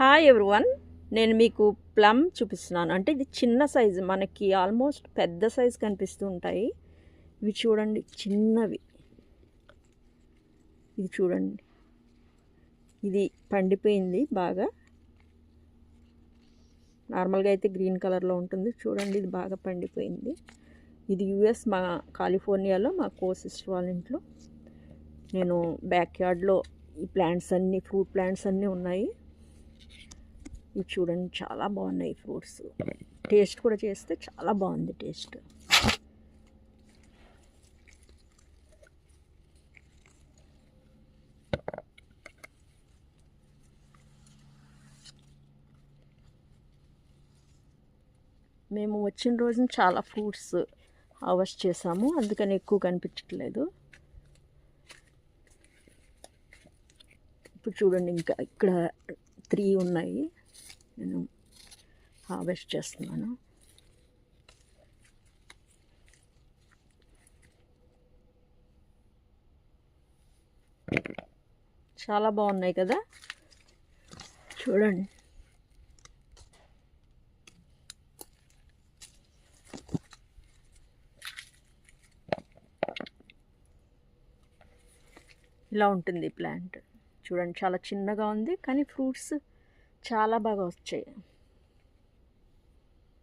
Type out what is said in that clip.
Hi everyone, నేను మీకు plum చూపిస్తున్నాను. అంటే ఇది చిన్న సైజు, మనకి ఆల్మోస్ట్ పెద్ద సైజు కనిపిస్తూ ఉంటాయి. ఇవి చూడండి, చిన్నవి. ఇది చూడండి, ఇది పండిపోయింది బాగా. నార్మల్గా అయితే గ్రీన్ కలర్లో ఉంటుంది. చూడండి, ఇది బాగా పండిపోయింది. ఇది యుఎస్, మా కాలిఫోర్నియాలో మా సిస్టర్ వాళ్ళ ఇంట్లో. నేను బ్యాక్ యార్డ్లో ఈ ప్లాంట్స్ అన్నీ, ఫ్రూట్ ప్లాంట్స్ అన్నీ ఉన్నాయి. ఇవి చూడండి, చాలా బాగున్నాయి ఫ్రూట్స్. టేస్ట్ కూడా చేస్తే చాలా బాగుంది టేస్ట్. మేము వచ్చిన రోజున చాలా ఫ్రూట్స్ హార్వెస్ట్ చేసాము, అందుకని ఎక్కువ కనిపించట్లేదు. ఇప్పుడు చూడండి, ఇంకా ఇక్కడ 3 ఉన్నాయి. నేను హార్వెస్ట్ చేస్తున్నాను. చాలా బాగున్నాయి కదా, చూడండి. ఇలా ఉంటుంది ప్లాంట్. చూడండి, చాలా చిన్నగా ఉంది, కానీ ఫ్రూట్స్ చాలా బాగా వచ్చాయి.